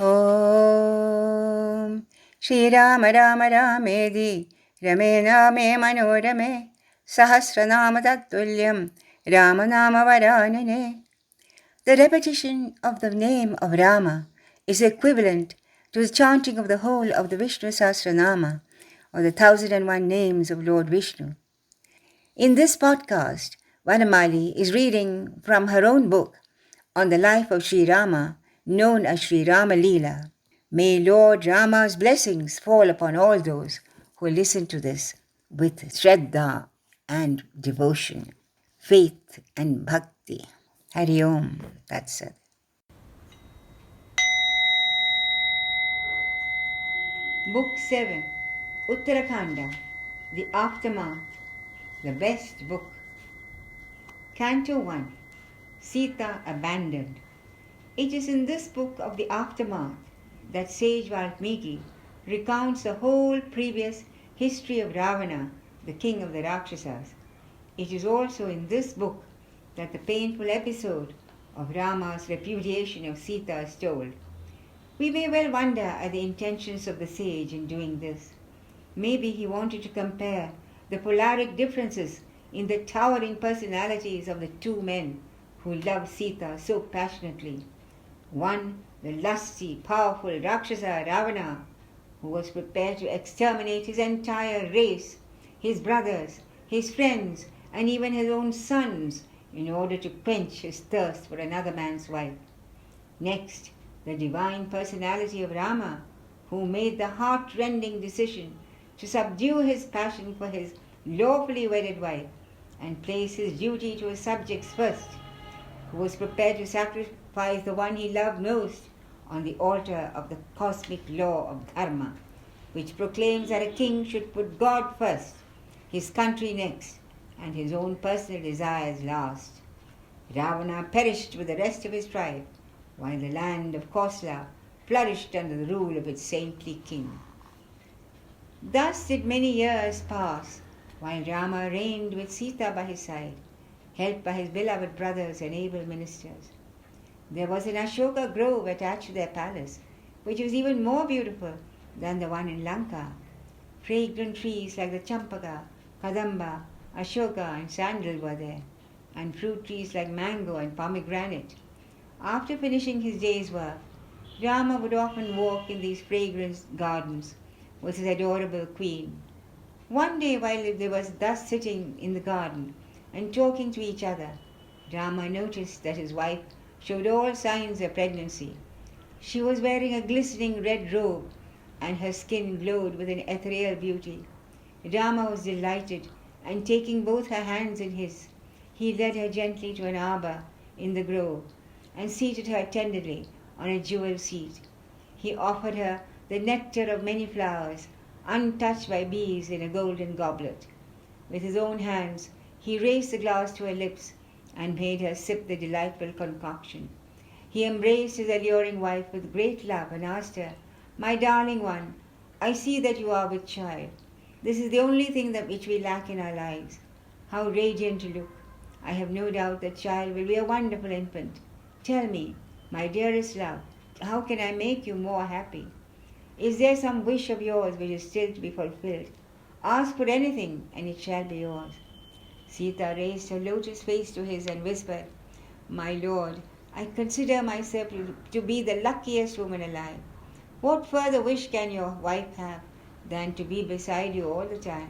Om Shri Rama Rama Ramedi Rame Rame Manorame Sahasranama Tattulyam Rama Nama Varanane. The repetition of the name of Rama is equivalent to the chanting of the whole of the Vishnu Sahasranama, or the 1001 names of Lord Vishnu. In this podcast, Vanamali is reading from her own book on the life of Sri Rama, known as Sri Rama Lila. May Lord Rama's blessings fall upon all those who listen to this with Shraddha and devotion, faith and bhakti. Hari Om. That's it. Book 7, Uttarakhanda, The Aftermath, the Best Book. Canto 1, Sita Abandoned. It is in this book of the aftermath that sage Valmiki recounts the whole previous history of Ravana, the king of the Rakshasas. It is also in this book that the painful episode of Rama's repudiation of Sita is told. We may well wonder at the intentions of the sage in doing this. Maybe he wanted to compare the polaric differences in the towering personalities of the two men who loved Sita so passionately. One, the lusty, powerful Rakshasa Ravana, who was prepared to exterminate his entire race, his brothers, his friends, and even his own sons in order to quench his thirst for another man's wife. Next, the divine personality of Rama, who made the heart-rending decision to subdue his passion for his lawfully wedded wife and place his duty to his subjects first, who was prepared to sacrifice the one he loved most on the altar of the cosmic law of dharma, which proclaims that a king should put God first, his country next, and his own personal desires last. Ravana perished with the rest of his tribe, while the land of Kosala flourished under the rule of its saintly king. Thus did many years pass, while Rama reigned with Sita by his side, helped by his beloved brothers and able ministers. There was an Ashoka grove attached to their palace, which was even more beautiful than the one in Lanka. Fragrant trees like the Champaka, Kadamba, Ashoka and Sandal were there, and fruit trees like mango and pomegranate. After finishing his day's work, Rama would often walk in these fragrant gardens with his adorable queen. One day, while they were thus sitting in the garden and talking to each other, Rama noticed that his wife showed all signs of pregnancy. She was wearing a glistening red robe, and her skin glowed with an ethereal beauty. Rama was delighted, and taking both her hands in his, he led her gently to an arbor in the grove and seated her tenderly on a jewel seat. He offered her the nectar of many flowers, untouched by bees, in a golden goblet. With his own hands, he raised the glass to her lips and made her sip the delightful concoction. He embraced his alluring wife with great love and asked her, "My darling one, I see that you are with child. This is the only thing that which we lack in our lives. How radiant you look! I have no doubt that child will be a wonderful infant. Tell me, my dearest love, how can I make you more happy? Is there some wish of yours which is still to be fulfilled? Ask for anything, and it shall be yours." Sita raised her lotus face to his and whispered, "My lord, I consider myself to be the luckiest woman alive. What further wish can your wife have than to be beside you all the time?"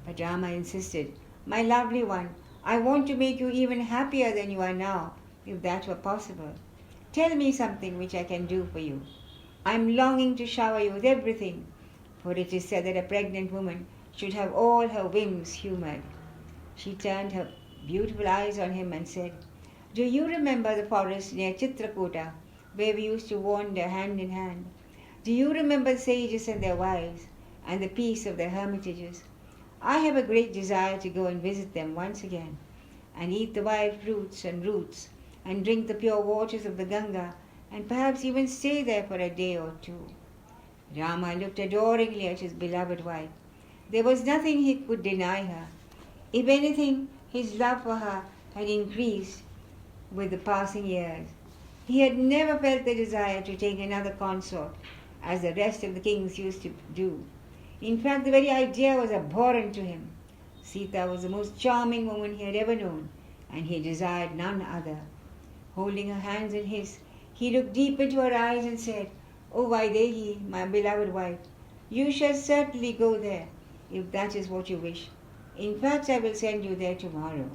But Rama insisted, "My lovely one, I want to make you even happier than you are now, if that were possible. Tell me something which I can do for you. I am longing to shower you with everything, for it is said that a pregnant woman should have all her whims humored." She turned her beautiful eyes on him and said, "Do you remember the forest near Chitrakuta, where we used to wander hand in hand? Do you remember the sages and their wives, and the peace of their hermitages? I have a great desire to go and visit them once again, and eat the wild fruits and roots, and drink the pure waters of the Ganga, and perhaps even stay there for a day or two." Rama looked adoringly at his beloved wife. There was nothing he could deny her. If anything, his love for her had increased with the passing years. He had never felt the desire to take another consort, as the rest of the kings used to do. In fact, the very idea was abhorrent to him. Sita was the most charming woman he had ever known, and he desired none other. Holding her hands in his, he looked deep into her eyes and said, "O Vaidehi, my beloved wife, you shall certainly go there, if that is what you wish. In fact, I will send you there tomorrow."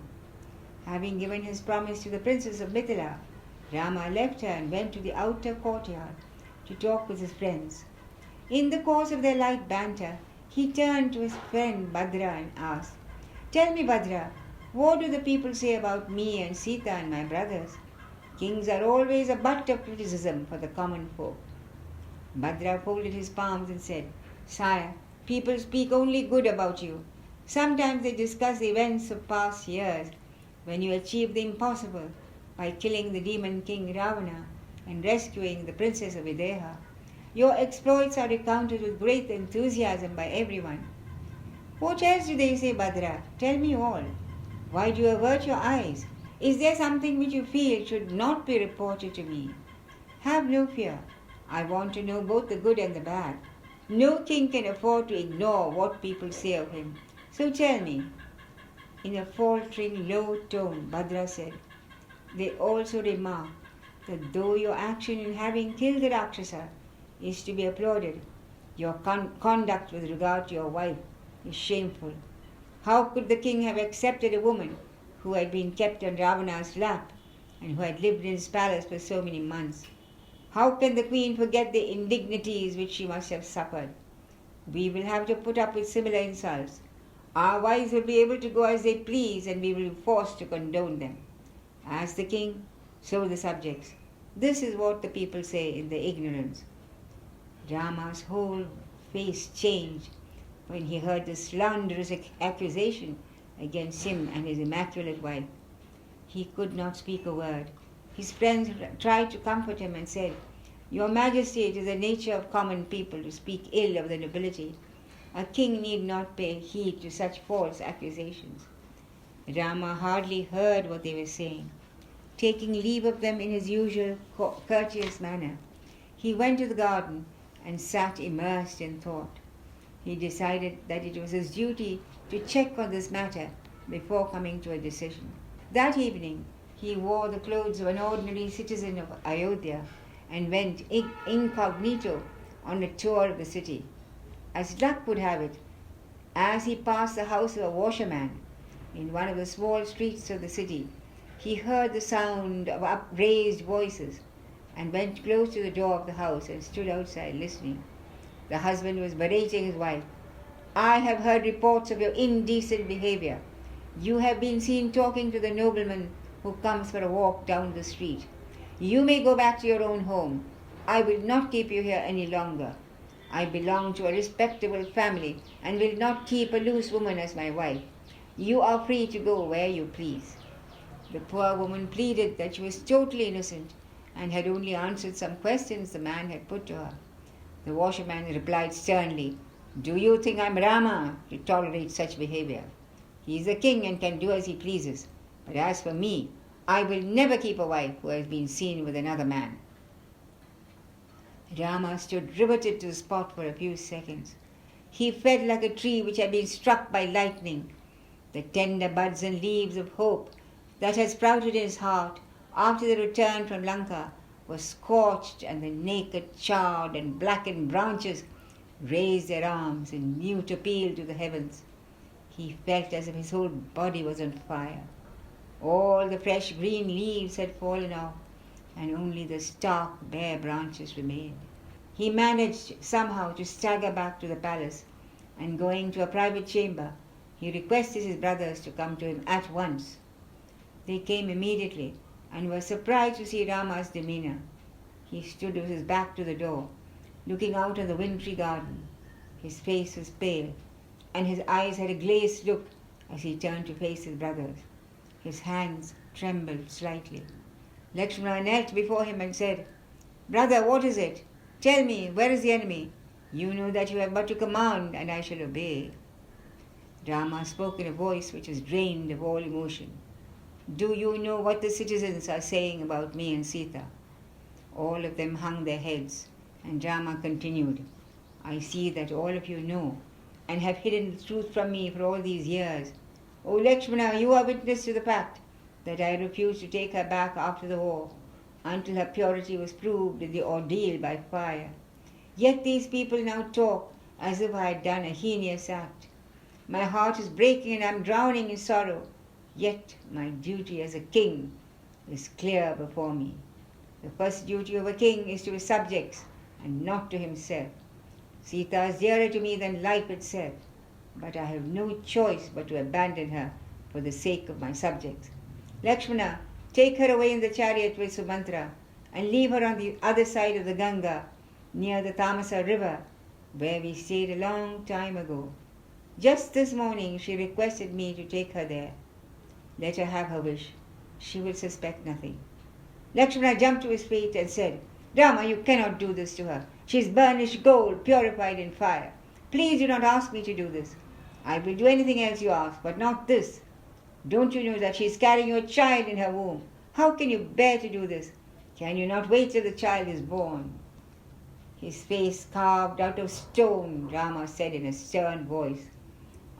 Having given his promise to the princess of Mithila, Rama left her and went to the outer courtyard to talk with his friends. In the course of their light banter, he turned to his friend Bhadra and asked, "Tell me, Bhadra, what do the people say about me and Sita and my brothers? Kings are always a butt of criticism for the common folk." Bhadra folded his palms and said, "Sire, people speak only good about you. Sometimes they discuss the events of past years, when you achieved the impossible by killing the demon king Ravana and rescuing the princess of Videha. Your exploits are recounted with great enthusiasm by everyone. What else do they say, Bhadra? Tell me all. Why do you avert your eyes? Is there something which you feel should not be reported to me? Have no fear. I want to know both the good and the bad. No king can afford to ignore what people say of him. So tell me." In a faltering, low tone, Bhadra said, "They also remark that though your action in having killed the Rakshasa is to be applauded, your conduct with regard to your wife is shameful. How could the king have accepted a woman who had been kept on Ravana's lap and who had lived in his palace for so many months? How can the queen forget the indignities which she must have suffered? We will have to put up with similar insults. Our wives will be able to go as they please, and we will be forced to condone them. As the king, so the subjects. This is what the people say in their ignorance." Rama's whole face changed when he heard the slanderous accusation against him and his immaculate wife. He could not speak a word. His friends tried to comfort him and said, "Your Majesty, it is the nature of common people to speak ill of the nobility. A king need not pay heed to such false accusations." Rama hardly heard what they were saying. Taking leave of them in his usual courteous manner, he went to the garden and sat immersed in thought. He decided that it was his duty to check on this matter before coming to a decision. That evening, he wore the clothes of an ordinary citizen of Ayodhya and went incognito on a tour of the city. As luck would have it, as he passed the house of a washerman in one of the small streets of the city, he heard the sound of upraised voices and went close to the door of the house and stood outside listening. The husband was berating his wife. "I have heard reports of your indecent behavior. You have been seen talking to the nobleman who comes for a walk down the street. You may go back to your own home. I will not keep you here any longer. I belong to a respectable family and will not keep a loose woman as my wife. You are free to go where you please." The poor woman pleaded that she was totally innocent and had only answered some questions the man had put to her. The washerman replied sternly, "Do you think I am Rama to tolerate such behavior? He is the king and can do as he pleases. But as for me, I will never keep a wife who has been seen with another man." Rama stood riveted to the spot for a few seconds. He felt like a tree which had been struck by lightning. The tender buds and leaves of hope that had sprouted in his heart after the return from Lanka were scorched, and the naked, charred, and blackened branches raised their arms in mute appeal to the heavens. He felt as if his whole body was on fire. All the fresh green leaves had fallen off, and only the stark, bare branches remained. He managed somehow to stagger back to the palace, and going to a private chamber, he requested his brothers to come to him at once. They came immediately and were surprised to see Rama's demeanor. He stood with his back to the door, looking out on the wintry garden. His face was pale, and his eyes had a glazed look as he turned to face his brothers. His hands trembled slightly. Lakshmana knelt before him and said, "Brother, what is it? Tell me, where is the enemy? You know that you have but to command, and I shall obey." Rama spoke in a voice which was drained of all emotion. "Do you know what the citizens are saying about me and Sita? All of them hung their heads, and Rama continued, I see that all of you know and have hidden the truth from me for all these years. O Lakshmana, you are witness to the fact that I refused to take her back after the war until her purity was proved in the ordeal by fire. Yet these people now talk as if I had done a heinous act. My heart is breaking and I am drowning in sorrow. Yet my duty as a king is clear before me. The first duty of a king is to his subjects and not to himself. Sita is dearer to me than life itself, but I have no choice but to abandon her for the sake of my subjects. Lakshmana, take her away in the chariot with Sumantra and leave her on the other side of the Ganga, near the Tamasa river, where we stayed a long time ago. Just this morning she requested me to take her there. Let her have her wish. She will suspect nothing. Lakshmana jumped to his feet and said, Rama, you cannot do this to her. She is burnished gold, purified in fire. Please do not ask me to do this. I will do anything else you ask, but not this. Don't you know that she is carrying your child in her womb? How can you bear to do this? Can you not wait till the child is born? His face carved out of stone, Rama said in a stern voice.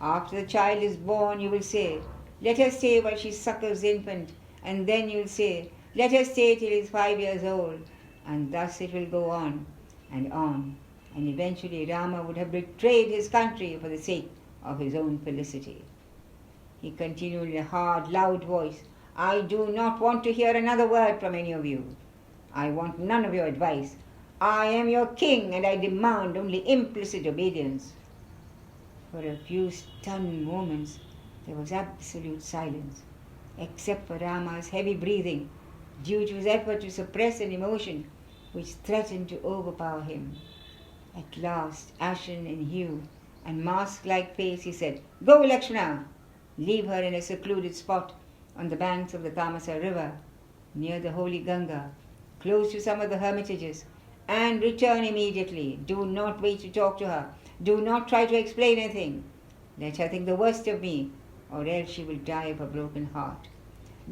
After the child is born, you will say, let her stay while she suckles the infant, and then you will say, let her stay till he is 5 years old, and thus it will go on, and eventually Rama would have betrayed his country for the sake of his own felicity. He continued in a hard, loud voice, I do not want to hear another word from any of you. I want none of your advice. I am your king, and I demand only implicit obedience. For a few stunned moments, there was absolute silence, except for Rama's heavy breathing, due to his effort to suppress an emotion which threatened to overpower him. At last, ashen in hue and mask-like face, he said, Go, Lakshmana! Leave her in a secluded spot on the banks of the Tamasa river, near the holy Ganga, close to some of the hermitages, and return immediately. Do not wait to talk to her. Do not try to explain anything. Let her think the worst of me, or else she will die of a broken heart.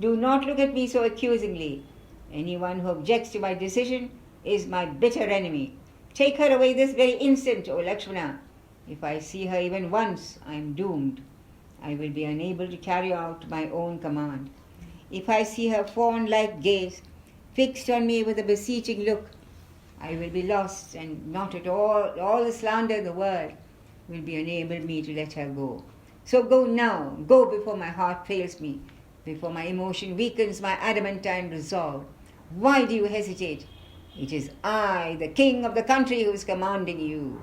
Do not look at me so accusingly. Anyone who objects to my decision is my bitter enemy. Take her away this very instant, O Lakshmana. If I see her even once, I am doomed. I will be unable to carry out my own command. If I see her fawn-like gaze fixed on me with a beseeching look, I will be lost, and not at all the slander in the world will be enable me to let her go. So go now, go before my heart fails me, before my emotion weakens my adamantine resolve. Why do you hesitate? It is I, the king of the country, who is commanding you.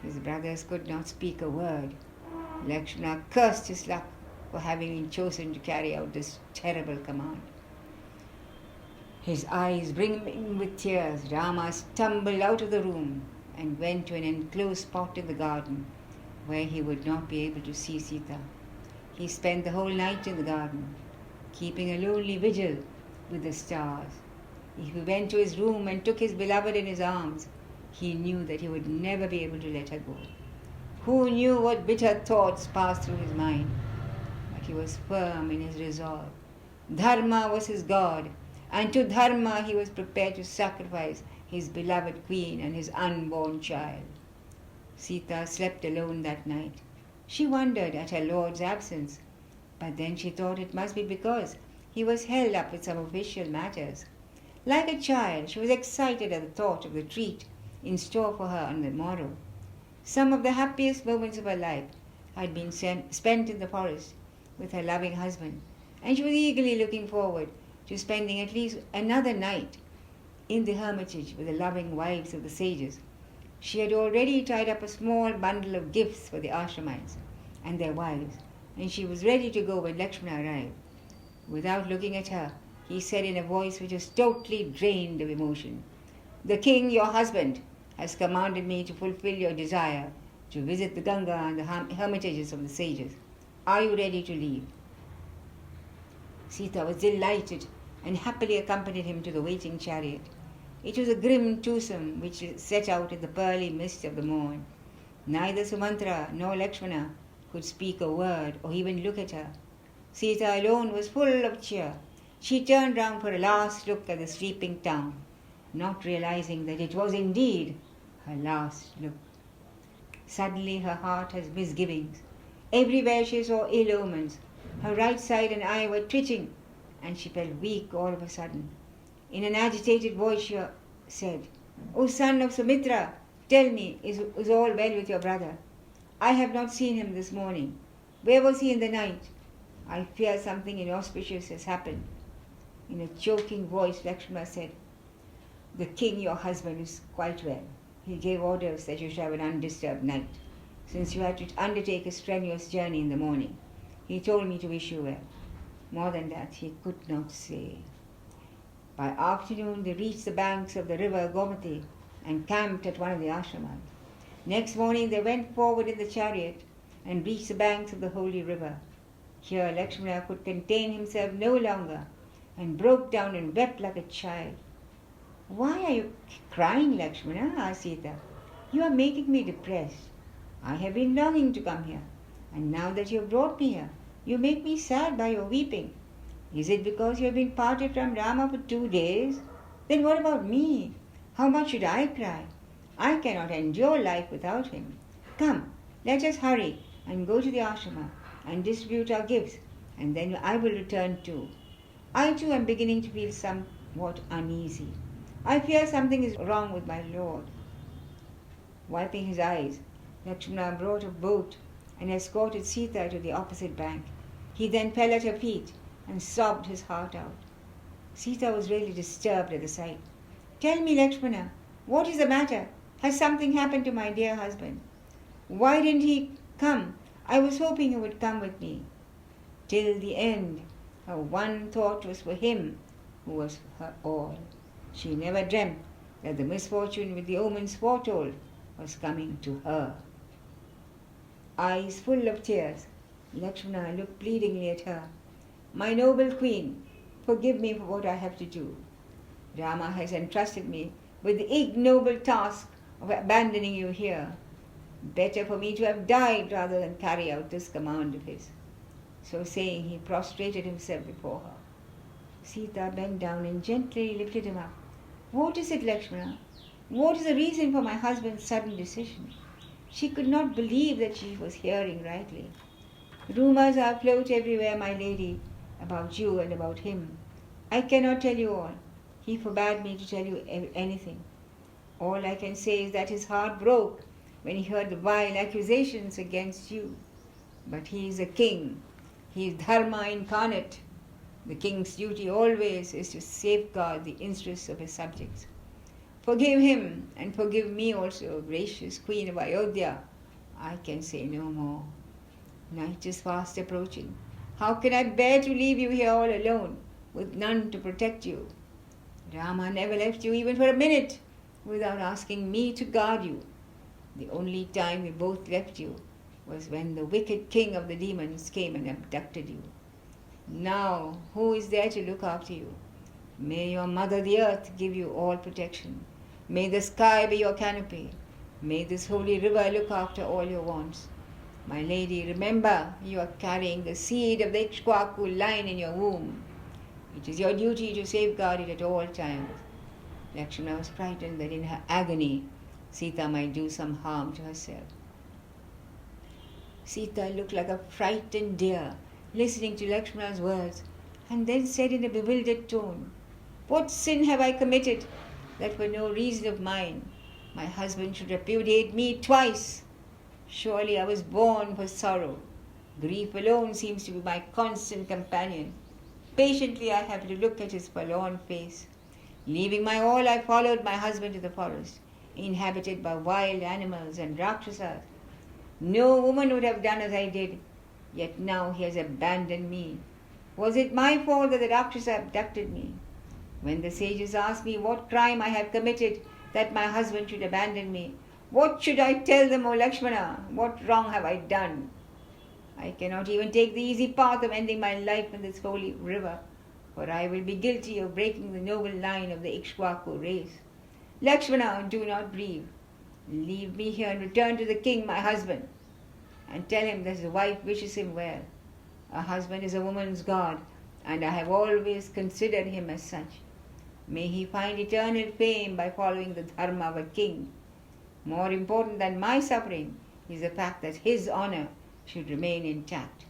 His brothers could not speak a word. Lakshmana cursed his luck for having been chosen to carry out this terrible command. His eyes brimming with tears, Rama stumbled out of the room and went to an enclosed spot in the garden where he would not be able to see Sita. He spent the whole night in the garden, keeping a lonely vigil with the stars. If he went to his room and took his beloved in his arms, he knew that he would never be able to let her go. Who knew what bitter thoughts passed through his mind? But he was firm in his resolve. Dharma was his God, and to Dharma he was prepared to sacrifice his beloved queen and his unborn child. Sita slept alone that night. She wondered at her lord's absence, but then she thought it must be because he was held up with some official matters. Like a child, she was excited at the thought of the treat in store for her on the morrow. Some of the happiest moments of her life had been spent in the forest with her loving husband, and she was eagerly looking forward to spending at least another night in the hermitage with the loving wives of the sages. She had already tied up a small bundle of gifts for the ashramites and their wives, and she was ready to go when Lakshmana arrived. Without looking at her, he said in a voice which was totally drained of emotion, The king, your husband, has commanded me to fulfill your desire to visit the Ganga and the hermitages of the sages. Are you ready to leave? Sita was delighted and happily accompanied him to the waiting chariot. It was a grim twosome which set out in the pearly mist of the morn. Neither Sumantra nor Lakshmana could speak a word or even look at her. Sita alone was full of cheer, She turned round for a last look at the sleeping town, not realizing that it was indeed her last look. Suddenly her heart has misgivings. Everywhere she saw ill omens. Her right side and eye were twitching, and she felt weak all of a sudden. In an agitated voice she said, "O son of Sumitra, tell me, is all well with your brother? I have not seen him this morning. Where was he in the night? I fear something inauspicious has happened." In a choking voice, Lakshmana said, "The king, your husband, is quite well. He gave orders that you should have an undisturbed night, since you had to undertake a strenuous journey in the morning. He told me to wish you well. More than that, he could not say." By afternoon, they reached the banks of the river Gomati and camped at one of the ashramas. Next morning, they went forward in the chariot and reached the banks of the holy river. Here, Lakshmana could contain himself no longer and broke down and wept like a child. "Why are you crying, Lakshmana?" asked Sita. "You are making me depressed. I have been longing to come here, and now that you have brought me here, you make me sad by your weeping. Is it because you have been parted from Rama for 2 days? Then what about me? How much should I cry? I cannot endure life without him. Come, let us hurry and go to the ashrama and distribute our gifts, and then I will return too. I too am beginning to feel somewhat uneasy. I fear something is wrong with my lord." Wiping his eyes, Lakshmana brought a boat and escorted Sita to the opposite bank. He then fell at her feet and sobbed his heart out. Sita was really disturbed at the sight. "Tell me, Lakshmana, what is the matter? Has something happened to my dear husband? Why didn't he come? I was hoping he would come with me." Till the end, her one thought was for him who was her all. She never dreamt that the misfortune with the omens foretold was coming to her. Eyes full of tears, Lakshmana looked pleadingly at her. "My noble queen, forgive me for what I have to do. Rama has entrusted me with the ignoble task of abandoning you here. Better for me to have died rather than carry out this command of his." So saying, he prostrated himself before her. Sita bent down and gently lifted him up. "What is it, Lakshmana? What is the reason for my husband's sudden decision?" She could not believe that she was hearing rightly. "Rumours are afloat everywhere, my lady, about you and about him. I cannot tell you all. He forbade me to tell you anything. All I can say is that his heart broke when he heard the vile accusations against you. But he is a king. He is Dharma incarnate. The king's duty always is to safeguard the interests of his subjects. Forgive him and forgive me also, gracious Queen of Ayodhya. I can say no more. Night is fast approaching. How can I bear to leave you here all alone, with none to protect you? Rama never left you even for a minute without asking me to guard you. The only time we both left you was when the wicked king of the demons came and abducted you. Now, who is there to look after you? May your mother the earth give you all protection. May the sky be your canopy. May this holy river look after all your wants. My lady, remember, you are carrying the seed of the Ikshwaku line in your womb. It is your duty to safeguard it at all times." Lakshmana was frightened that in her agony, Sita might do some harm to herself. Sita looked like a frightened deer, listening to Lakshmana's words, and then said in a bewildered tone, "What sin have I committed that for no reason of mine my husband should repudiate me twice? Surely I was born for sorrow. Grief alone seems to be my constant companion. Patiently I have to look at his forlorn face. Leaving my all, I followed my husband to the forest, inhabited by wild animals and rakshasas. No woman would have done as I did, yet now he has abandoned me. Was it my fault that the rakshasa abducted me? When the sages ask me what crime I have committed that my husband should abandon me, what should I tell them, O Lakshmana? What wrong have I done? I cannot even take the easy path of ending my life in this holy river, for I will be guilty of breaking the noble line of the Ikshwaku race. Lakshmana, do not grieve. Leave me here and return to the king, my husband, and tell him that his wife wishes him well. A husband is a woman's god, and I have always considered him as such. May he find eternal fame by following the dharma of a king. More important than my suffering is the fact that his honor should remain intact.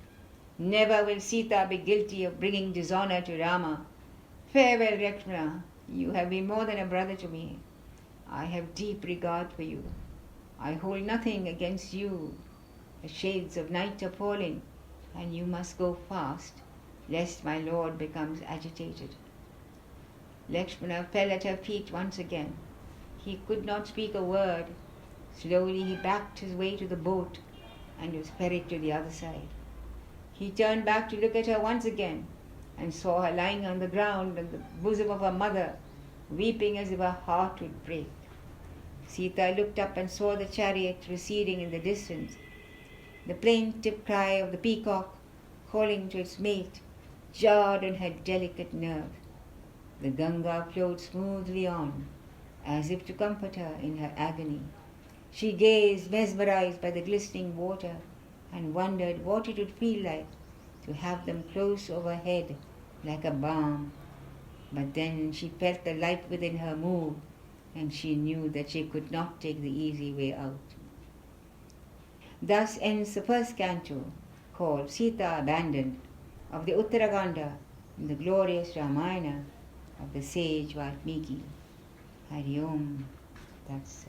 Never will Sita be guilty of bringing dishonor to Rama. Farewell, Lakshmana. You have been more than a brother to me. I have deep regard for you. I hold nothing against you. The shades of night are falling, and you must go fast, lest my lord becomes agitated. Lakshmana fell at her feet once again. He could not speak a word. Slowly he backed his way to the boat and was ferried to the other side. He turned back to look at her once again and saw her lying on the ground in the bosom of her mother, weeping as if her heart would break. Sita looked up and saw the chariot receding in the distance. The plaintive cry of the peacock calling to its mate jarred on her delicate nerve. The Ganga flowed smoothly on, as if to comfort her in her agony. She gazed, mesmerized by the glistening water, and wondered what it would feel like to have them close overhead like a balm. But then she felt the life within her move, and she knew that she could not take the easy way out. Thus ends the first canto, called Sita Abandoned, of the Uttarakhanda in the glorious Ramayana of the sage Valmiki. Hari Om. That's